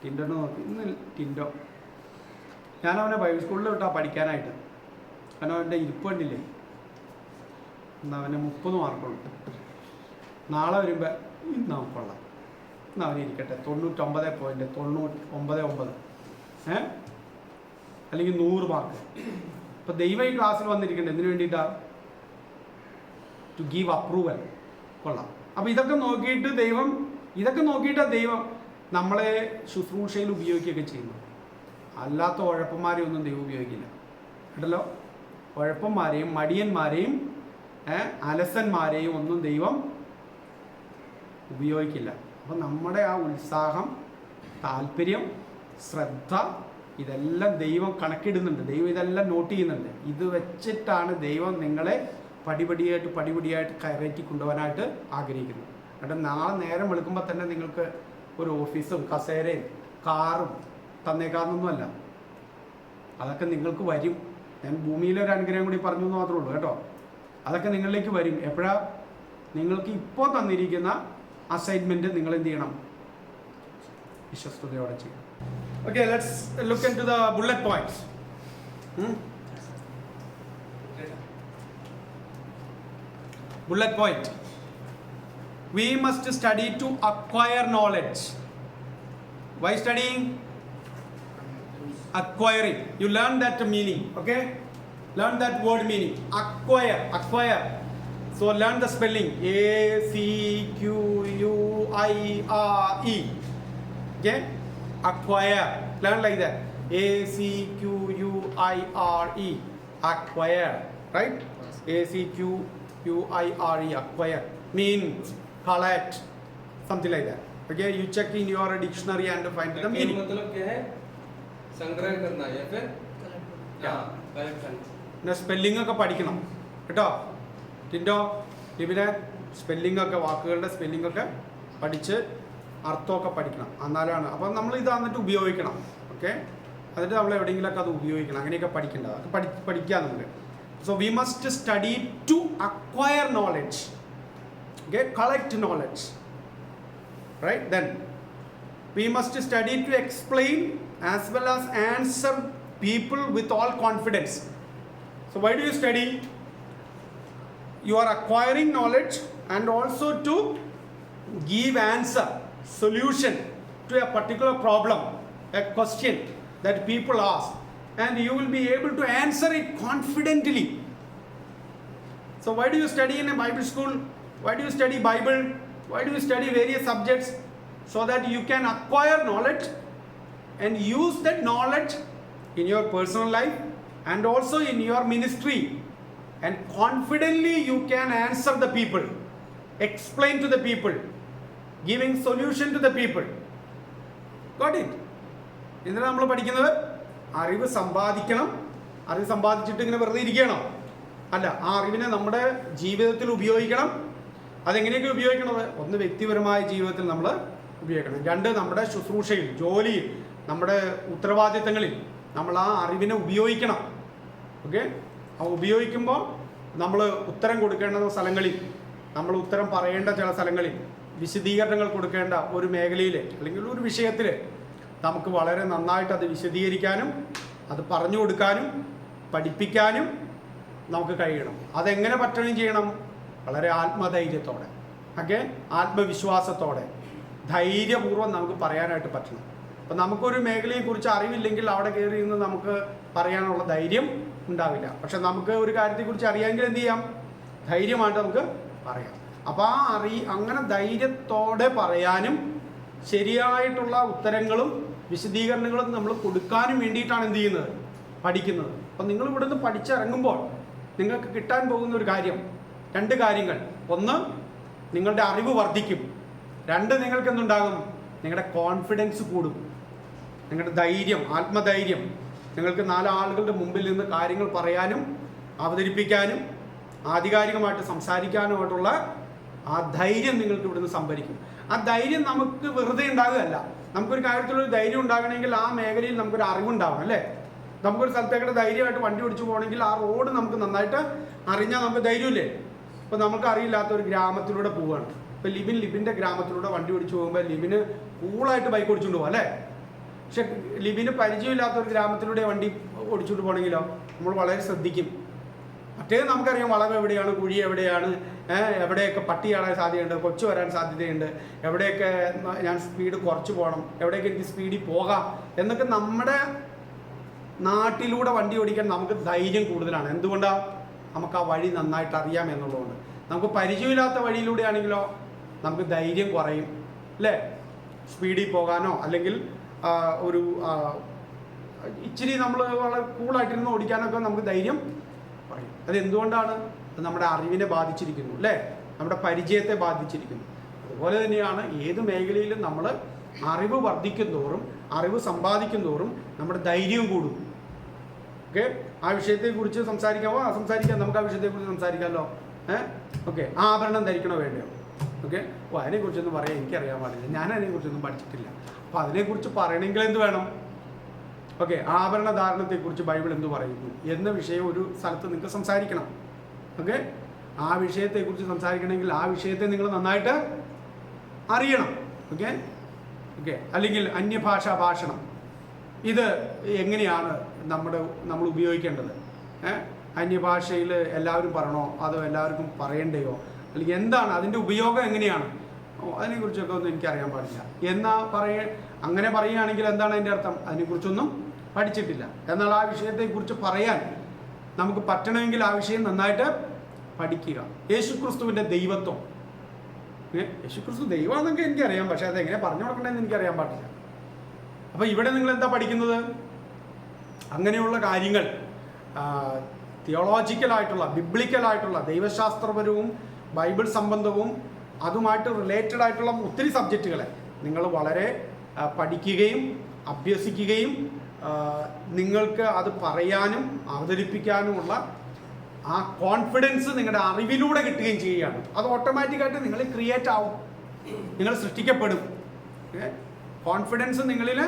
ടിൻഡോനെ നോക്കി. ഇന്ന് ടിൻഡോ, ഞാൻ അവനെ ബൈബിൾ സ്കൂളിൽ വിട്ടാ പഠിക്കാനായിട്ട്. കാരണം അവൻ്റെ ഇരിപ്പ് കണ്ടില്ലേ, എന്നാൽ അവന് 30 മാർക്കുള്ളൂ. നാളെ വരുമ്പോൾ ഇന്ന് നമുക്കുള്ള ഇന്ന് അവന് ഇരിക്കട്ടെ 99.99 അല്ലെങ്കിൽ 100 മാർക്ക്. അപ്പോൾ ദൈവം ഈ ക്ലാസ്സിൽ വന്നിരിക്കണ്ടേ എന്തിനു വേണ്ടിയിട്ടാണ്? To give approval. കൊള്ളാം. അപ്പോൾ ഇതൊക്കെ നോക്കിയിട്ടാണ് ദൈവം നമ്മളെ ശുശ്രൂഷയിൽ ഉപയോഗിക്കുകയൊക്കെ ചെയ്യുന്നു. അല്ലാത്ത ഉഴപ്പന്മാരെ ഒന്നും ദൈവം ഉപയോഗിക്കില്ല കേട്ടല്ലോ. ഉഴപ്പന്മാരെയും മടിയന്മാരെയും അലസന്മാരെയും ഒന്നും ദൈവം ഉപയോഗിക്കില്ല. അപ്പം നമ്മുടെ ആ ഉത്സാഹം, താല്പര്യം, ശ്രദ്ധ, ഇതെല്ലാം ദൈവം കണക്കിടുന്നുണ്ട്. ദൈവം ഇതെല്ലാം നോട്ട് ചെയ്യുന്നുണ്ട്. ഇത് വെച്ചിട്ടാണ് ദൈവം നിങ്ങളെ പടിപടിയായിട്ട് കയറ്റി കൊണ്ടുപോകാനായിട്ട് ആഗ്രഹിക്കുന്നത്. എന്നിട്ട് നാളെ നേരം വെളുക്കുമ്പോൾ തന്നെ നിങ്ങൾക്ക് ഒരു ഓഫീസും കസേരയും കാറും തന്നേക്കാന്നൊന്നുമല്ല. അതൊക്കെ നിങ്ങൾക്ക് വരും. ഞാൻ ഭൂമിയിലൊരു അനുഗ്രഹം കൂടി പറഞ്ഞു എന്ന് മാത്രമേ ഉള്ളൂ കേട്ടോ. അതൊക്കെ നിങ്ങളിലേക്ക് വരും. എപ്പോഴാ? നിങ്ങൾക്ക് ഇപ്പോൾ തന്നിരിക്കുന്ന അസൈൻമെൻറ്റ് നിങ്ങൾ എന്ത് ചെയ്യണം? വിശ്വസ്തയോടെ ചെയ്യണം. Okay, let's look into the bullet points. bullet point. We must study to acquire knowledge. Why studying? Acquiring. You learn that meaning, okay? Learn that word meaning. Acquire, acquire. So learn the spelling. A-C-Q-U-I-R-E. Okay? Acquire. Learn like that. A-C-Q-U-I-R-E. Acquire. Right? A-C-Q-U-I-R-E. Acquire. Means collect. Something like that. Okay? You check in your dictionary and find the meaning. मतलब क्या है? संग्रह करना या फिर collect करना. പിന്നെ spelling ഒക്കെ പഠിക്കണം കേട്ടോ. ടിൻഡോ ലിബിനെ സ്പെല്ലിംഗ് ഒക്കെ, വാക്കുകളുടെ സ്പെല്ലിംഗ് ഒക്കെ പഠിച്ച് അർത്ഥമൊക്കെ പഠിക്കണം. എന്നാലാണ് അപ്പം നമ്മൾ ഇത് എന്നിട്ട് ഉപയോഗിക്കണം. ഓക്കെ, എന്നിട്ട് നമ്മൾ എവിടെയെങ്കിലുമൊക്കെ അത് ഉപയോഗിക്കണം. അങ്ങനെയൊക്കെ പഠിക്കേണ്ടത്, അത് പഠിക്കുക നമുക്ക്. So we must study to acquire knowledge. Okay, collect knowledge. Right? Then we must study to explain as well as answer people with all confidence. So why do you study? You are acquiring knowledge and also to give answer, solution to a particular problem, a question that people ask, and you will be able to answer it confidently. So why do you study in a Bible school? Why do you study Bible? Why do you study various subjects? So that you can acquire knowledge and use that knowledge in your personal life and also in your ministry, and confidently you can answer the people, explain to the people, giving solution to the people. Got it? എന്തിനാണ് നമ്മൾ പഠിക്കുന്നത്? അറിവ് സമ്പാദിക്കണം. അറിവ് സമ്പാദിച്ചിട്ട് ഇങ്ങനെ വെറുതെ ഇരിക്കണം അല്ല, ആ അറിവിനെ നമ്മുടെ ജീവിതത്തിൽ ഉപയോഗിക്കണം. അതെങ്ങനെയൊക്കെ ഉപയോഗിക്കണത്? ഒന്ന്, വ്യക്തിപരമായ ജീവിതത്തിൽ നമ്മൾ ഉപയോഗിക്കണം. രണ്ട്, നമ്മുടെ ശുശ്രൂഷയിൽ, ജോലിയിൽ, നമ്മുടെ ഉത്തരവാദിത്തങ്ങളിൽ നമ്മൾ ആ അറിവിനെ ഉപയോഗിക്കണം. ഓക്കെ, ആ ഉപയോഗിക്കുമ്പോൾ നമ്മൾ ഉത്തരം കൊടുക്കേണ്ട സ്ഥലങ്ങളിൽ, നമ്മൾ ഉത്തരം പറയേണ്ട ചില സ്ഥലങ്ങളിൽ, വിശദീകരണങ്ങൾ കൊടുക്കേണ്ട ഒരു മേഖലയിൽ അല്ലെങ്കിൽ ഒരു വിഷയത്തിൽ നമുക്ക് വളരെ നന്നായിട്ട് അത് വിശദീകരിക്കാനും അത് പറഞ്ഞു കൊടുക്കാനും പഠിപ്പിക്കാനും നമുക്ക് കഴിയണം. അതെങ്ങനെ പറ്റുകയും ചെയ്യണം? വളരെ ആത്മധൈര്യത്തോടെ, ഓക്കെ, ആത്മവിശ്വാസത്തോടെ, ധൈര്യപൂർവ്വം നമുക്ക് പറയാനായിട്ട് പറ്റണം. അപ്പം നമുക്കൊരു മേഖലയെക്കുറിച്ച് അറിവില്ലെങ്കിൽ അവിടെ കയറി നിന്ന് നമുക്ക് പറയാനുള്ള ധൈര്യം ഉണ്ടാവില്ല. പക്ഷെ നമുക്ക് ഒരു കാര്യത്തെക്കുറിച്ച് അറിയാമെങ്കിൽ എന്ത് ചെയ്യാം? ധൈര്യമായിട്ട് നമുക്ക് പറയാം. അപ്പോൾ ആ അങ്ങനെ ധൈര്യത്തോടെ പറയാനും ശരിയായിട്ടുള്ള ഉത്തരങ്ങളും വിശദീകരണങ്ങളും നമ്മൾ കൊടുക്കാനും വേണ്ടിയിട്ടാണ് എന്ത് ചെയ്യുന്നത്? പഠിക്കുന്നത്. അപ്പം നിങ്ങൾ ഇവിടുന്ന് പഠിച്ചിറങ്ങുമ്പോൾ നിങ്ങൾക്ക് കിട്ടാൻ പോകുന്ന ഒരു കാര്യം, രണ്ട് കാര്യങ്ങൾ. ഒന്ന്, നിങ്ങളുടെ അറിവ് വർദ്ധിക്കും. രണ്ട്, നിങ്ങൾക്ക് എന്തുണ്ടാകും? നിങ്ങളുടെ കോൺഫിഡൻസ് കൂടും. നിങ്ങളുടെ ധൈര്യം, ആത്മധൈര്യം, നിങ്ങൾക്ക് 4 ആളുകളുടെ മുമ്പിൽ നിന്ന് കാര്യങ്ങൾ പറയാനും അവതരിപ്പിക്കാനും ആധികാരികമായിട്ട് സംസാരിക്കാനുമായിട്ടുള്ള ആ ധൈര്യം നിങ്ങൾക്ക് ഇവിടുന്ന് സംഭരിക്കും. ആ ധൈര്യം നമുക്ക് വെറുതെ ഉണ്ടാകുകയല്ല. നമുക്കൊരു കാര്യത്തിലൊരു ധൈര്യം ഉണ്ടാകണമെങ്കിൽ ആ മേഖലയിൽ നമുക്കൊരു അറിവുണ്ടാവണം, അല്ലേ? നമുക്കൊരു സ്ഥലത്തേക്ക് ധൈര്യമായിട്ട് വണ്ടി ഓടിച്ചു പോകണമെങ്കിൽ ആ റോഡ് നമുക്ക് നന്നായിട്ട് അറിഞ്ഞാൽ നമുക്ക് ധൈര്യമില്ലേ? ഇപ്പോൾ നമുക്ക് അറിയില്ലാത്ത ഒരു ഗ്രാമത്തിലൂടെ പോവുകയാണ്. ഇപ്പോൾ ലിബിൻ്റെ ഗ്രാമത്തിലൂടെ വണ്ടി ഓടിച്ചു പോകുമ്പോൾ ലിബിന് കൂളായിട്ട് ബൈക്ക് ഓടിച്ചുകൊണ്ട് പോകാം, അല്ലേ? പക്ഷെ ലിബിന് പരിചയമില്ലാത്ത ഒരു ഗ്രാമത്തിലൂടെ വണ്ടി ഓടിച്ചുകൊണ്ട് പോകണമെങ്കിലോ നമ്മൾ വളരെ ശ്രദ്ധിക്കും. മറ്റേത് നമുക്കറിയാം വളവ് എവിടെയാണ്, കുഴി എവിടെയാണ്, എവിടെയൊക്കെ പട്ടി കാണാൻ സാധ്യതയുണ്ട്, കൊച്ചു വരാൻ സാധ്യതയുണ്ട്, എവിടെയൊക്കെ ഞാൻ സ്പീഡ് കുറച്ച് പോകണം, എവിടെയൊക്കെ എനിക്ക് സ്പീഡിൽ പോകാം എന്നൊക്കെ നമ്മുടെ നാട്ടിലൂടെ വണ്ടി ഓടിക്കാൻ നമുക്ക് ധൈര്യം കൂടുതലാണ്. എന്തുകൊണ്ടാണ്? നമുക്ക് ആ വഴി നന്നായിട്ട് അറിയാം എന്നുള്ളതുകൊണ്ട്. നമുക്ക് പരിചയമില്ലാത്ത വഴിയിലൂടെ ആണെങ്കിലോ നമുക്ക് ധൈര്യം കുറയും, അല്ലേ? സ്പീഡിൽ പോകാനോ അല്ലെങ്കിൽ ഒരു ഇച്ചിരി നമ്മൾ വളരെ കൂളായിട്ടിരുന്ന് ഓടിക്കാനൊക്കെ നമുക്ക് ധൈര്യം കുറയും. അതെന്തുകൊണ്ടാണ്? അത് നമ്മുടെ അറിവിനെ ബാധിച്ചിരിക്കുന്നു, അല്ലേ? നമ്മുടെ പരിചയത്തെ ബാധിച്ചിരിക്കുന്നു. അതുപോലെ തന്നെയാണ് ഏത് മേഖലയിലും നമ്മൾ അറിവ് വർദ്ധിക്കുന്തോറും, അറിവ് സമ്പാദിക്കുന്തോറും നമ്മുടെ ധൈര്യവും കൂടും. ഓക്കെ, ആ വിഷയത്തെക്കുറിച്ച് സംസാരിക്കാമോ? സംസാരിക്കാം, നമുക്ക് ആ വിഷയത്തെക്കുറിച്ച് സംസാരിക്കാമല്ലോ. ഓക്കെ, ആഭരണം ധരിക്കണോ വേണ്ടയോ? ഓക്കെ, ഓ അതിനെക്കുറിച്ചൊന്നും പറയാൻ എനിക്കറിയാൻ പാടില്ല, ഞാൻ അതിനെക്കുറിച്ചൊന്നും പഠിച്ചിട്ടില്ല. അപ്പോൾ അതിനെക്കുറിച്ച് പറയണമെങ്കിൽ എന്ത് വേണം? ഓക്കെ, ആഭരണ ധാരണത്തെക്കുറിച്ച് ബൈബിൾ എന്ത് പറയുന്നു എന്ന വിഷയം ഒരു സ്ഥലത്ത് നിങ്ങൾക്ക് സംസാരിക്കണം. ഓക്കെ, ആ വിഷയത്തെക്കുറിച്ച് സംസാരിക്കണമെങ്കിൽ ആ വിഷയത്തെ നിങ്ങൾ നന്നായിട്ട് അറിയണം. ഓക്കെ ഓക്കെ അല്ലെങ്കിൽ അന്യഭാഷാ ഭാഷണം, ഇത് എങ്ങനെയാണ് നമ്മൾ ഉപയോഗിക്കേണ്ടത്? അന്യഭാഷയിൽ എല്ലാവരും പറയണോ അതോ എല്ലാവർക്കും പറയണ്ടയോ? അല്ലെങ്കിൽ എന്താണ് അതിൻ്റെ ഉപയോഗം എങ്ങനെയാണ്, അതിനെക്കുറിച്ചൊക്കെ ഒന്നും എനിക്കറിയാൻ പാടില്ല അങ്ങനെ പറയുകയാണെങ്കിൽ എന്താണ് അതിൻ്റെ അർത്ഥം? അതിനെക്കുറിച്ചൊന്നും പഠിച്ചിട്ടില്ല. എന്നാൽ ആ വിഷയത്തെക്കുറിച്ച് പറയാൻ നമുക്ക് പറ്റണമെങ്കിൽ ആ വിഷയം നന്നായിട്ട് പഠിക്കുക. യേശുക്രിസ്തുവിൻ്റെ ദൈവത്വം, യേശുക്രിസ്തു ദൈവമാണെന്നൊക്കെ എനിക്കറിയാം, പക്ഷേ അതെങ്ങനെ പറഞ്ഞു കൊടുക്കണമെന്ന് എനിക്കറിയാൻ പാടില്ല. അപ്പോൾ ഇവിടെ നിങ്ങൾ എന്താ പഠിക്കുന്നത്? അങ്ങനെയുള്ള കാര്യങ്ങൾ തിയോളജിക്കലായിട്ടുള്ള, ബിബ്ലിക്കലായിട്ടുള്ള, ദൈവശാസ്ത്രപരവും ബൈബിൾ സംബന്ധവും അതുമായിട്ട് റിലേറ്റഡ് ആയിട്ടുള്ള ഒത്തിരി സബ്ജക്റ്റുകളെ നിങ്ങൾ വളരെ പഠിക്കുകയും അഭ്യസിക്കുകയും നിങ്ങൾക്ക് അത് പറയാനും അവതരിപ്പിക്കാനുമുള്ള ആ കോൺഫിഡൻസ് നിങ്ങളുടെ അറിവിലൂടെ കിട്ടുകയും ചെയ്യുകയാണ്. അത് ഓട്ടോമാറ്റിക്കായിട്ട് നിങ്ങൾ ക്രിയേറ്റ് ആവും, നിങ്ങൾ സൃഷ്ടിക്കപ്പെടും. കോൺഫിഡൻസ് നിങ്ങളിൽ,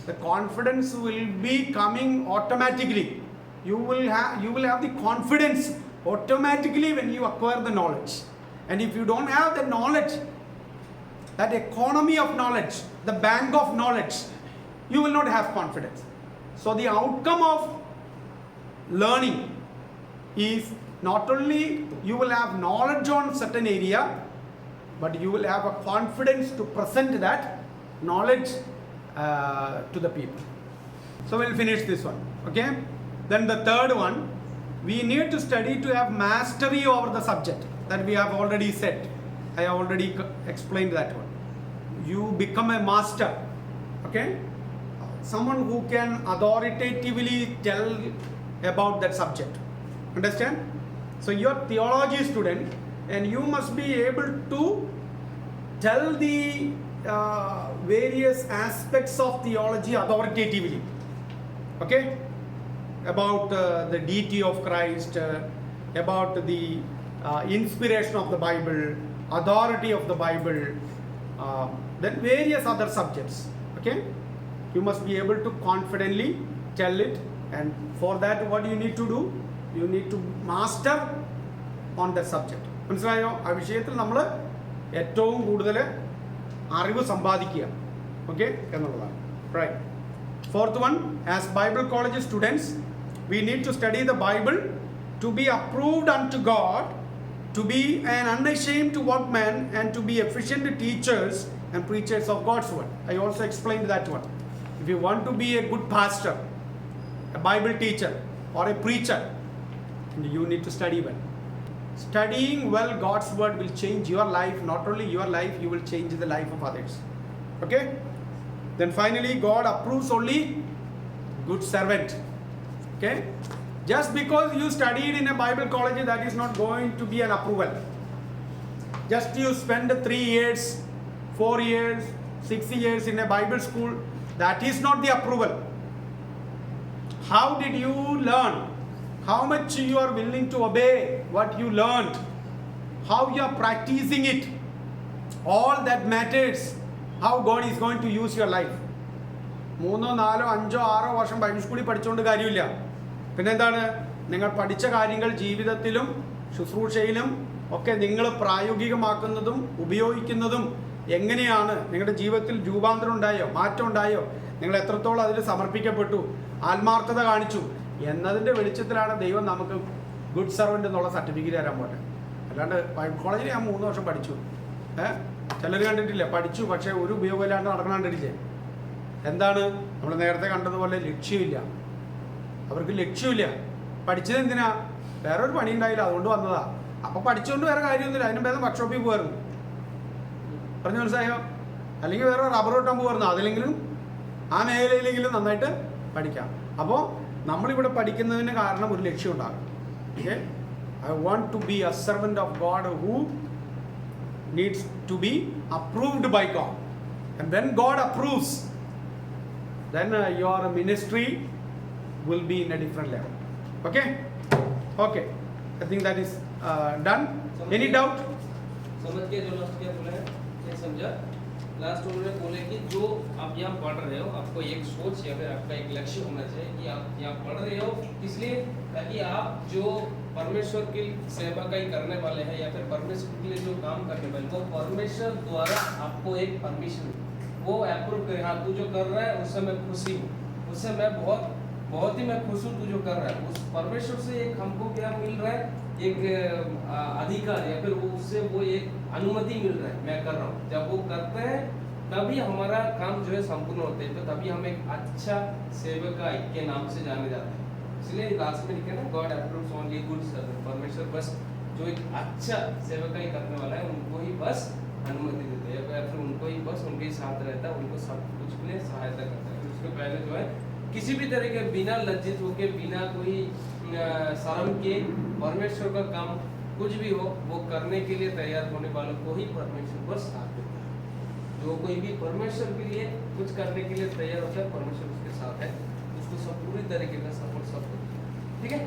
the confidence will be coming automatically. You will have the confidence automatically when you acquire the knowledge. And if you don't have the knowledge, that economy of knowledge, the bank of knowledge, you will not have confidence. So the outcome of learning is not only you will have knowledge on certain area, but you will have a confidence to present that knowledge to the people. So we'll finish this one, okay? Then the third one, we need to study to have mastery over the subject that we have already said. I have already explained that one. You become a master, okay? Someone who can authoritatively tell about that subject. Understand? So you're a theology student and you must be able to tell the various aspects of theology authoritatively, okay? About the deity of Christ, about the inspiration of the Bible, authority of the Bible, then various other subjects, okay? You must be able to confidently tell it, and for that what you need to do? You need to master on that subject. മനസ്സിലായോ? ആ വിഷയത്തിൽ നമ്മൾ ഏറ്റവും കൂടുതൽ അറിവ് സമ്പാദിക്കുക, okay എന്നുള്ളതാണ്. Right. Fourth one, as Bible college students, we need to study the Bible to be approved unto God, to be an unashamed workman, and to be efficient teachers and preachers of God's word. I also explained that one. If you want to be a good pastor, a Bible teacher, or a preacher, you need to study well. Studying well God's word will change your life. Not only your life, you will change the life of others. Okay? Then finally, God approves only good servant. Okay? Just because you studied in a Bible college, that is not going to be an approval. Just you spend 3 years, 4 years, 6 years in a Bible school, that is not the approval. How did you learn? How much you are willing to obey what you learned? How you are practicing it? All that matters. How God is going to use your life. 3, 4, 5, 6 വർഷം Bible സ്കൂളിൽ പഠിച്ചുകൊണ്ട് കാര്യമില്ല. പിന്നെന്താണ്? നിങ്ങൾ പഠിച്ച കാര്യങ്ങൾ ജീവിതത്തിലും ശുശ്രൂഷയിലും ഒക്കെ നിങ്ങൾ പ്രായോഗികമാക്കുന്നതും ഉപയോഗിക്കുന്നതും എങ്ങനെയാണ്? നിങ്ങളുടെ ജീവിതത്തിൽ രൂപാന്തരം ഉണ്ടായോ, മാറ്റം ഉണ്ടായോ, നിങ്ങൾ എത്രത്തോളം അതിൽ സമർപ്പിക്കപ്പെട്ടു, ആത്മാർത്ഥത കാണിച്ചു എന്നതിൻ്റെ വെളിച്ചത്തിലാണ് ദൈവം നമുക്ക് ഗുഡ് സർവൻ്റ് എന്നുള്ള സർട്ടിഫിക്കറ്റ് തരാൻ പോലെ. അല്ലാണ്ട് ബൈബിൾ കോളേജിൽ ഞാൻ 3 വർഷം പഠിച്ചു, ചിലർ കണ്ടിട്ടില്ല, പഠിച്ചു പക്ഷേ ഒരു ഉപയോഗമില്ലാണ്ട് നടക്കണം കണ്ടിട്ടില്ലേ? എന്താണ്? നമ്മൾ നേരത്തെ കണ്ടതുപോലെ ലക്ഷ്യമില്ല, അവർക്ക് ലക്ഷ്യമില്ല. പഠിച്ചത് എന്തിനാ? വേറൊരു പണി ഉണ്ടായില്ല, അതുകൊണ്ട് വന്നതാ. അപ്പോൾ പഠിച്ചുകൊണ്ട് വേറെ കാര്യമൊന്നുമില്ല, അതിനും ഭേദം വർക്ക്ഷോപ്പിൽ പോകുമായിരുന്നു. പറഞ്ഞു മനസ്സിലായോ? അല്ലെങ്കിൽ വേറെ റബ്ബർ വെട്ടാൻ പോകുമായിരുന്നു, അതിലെങ്കിലും ആ മേഖലയിലെങ്കിലും നന്നായിട്ട് പഠിക്കാം. അപ്പോൾ നമ്മളിവിടെ പഠിക്കുന്നതിന് കാരണം ഒരു ലക്ഷ്യം ഉണ്ടാകും. Okay, I want to be a servant of God who needs to be approved by God, and when God approves, then your ministry will be in a different level. Okay? Okay, I think that is done. Any doubt? समझ के जो last क्या बोला है, ये समझा? Last उन्होंने बोले कि जो आप यहाँ पढ़ रहे हो, आपको एक सोच या फिर आपका एक लक्ष्य होना चाहिए कि आप यहाँ पढ़ रहे हो इसलिए ताकि आप जो परमेश्वर की सेवा का ही करने वाले हैं या फिर परमेश्वर के लिए जो काम करने वाले, वो परमेश्वर द्वारा आपको एक परमिशन वो अप्रूव करे, हाँ तू जो कर रहा है उससे मैं खुशी हूँ, उससे मैं बहुत ही मैं खुश हूँ तू जो कर रहा है। उस परमेश्वर से एक हमको क्या मिल रहा है, एक अधिकार या फिर वो उससे वो एक अनुमति मिल रहा है, मैं कर रहा हूँ। जब वो करते हैं तभी हमारा काम जो है संपूर्ण होते हैं, तो तभी हम एक अच्छा सेवकाई के नाम से जाने जाते हैं। इसलिए लास्ट में लिखे ना, God approves only good servant, परमेश्वर बस जो एक अच्छा सेवकाई करने वाला है उनको ही बस अनुमति देते हैं, या फिर उनको ही बस उनके ही साथ रहता है, उनको सब कुछ के लिए सहायता करता है। उसके पहले जो है किसी भी तरह के बिना लज्जित होके, बिना कोई शर्म के परमेश्वर का काम कुछ भी हो वो करने के लिए तैयार होने वालों को ही परमेश्वर बस साथ देता है। जो कोई भी परमेश्वर के लिए कुछ करने के लिए तैयार होता है, परमेश्वर उसके साथ है, उसको सब पूरी तरीके का सपोर्ट सब करता है। ठीक है।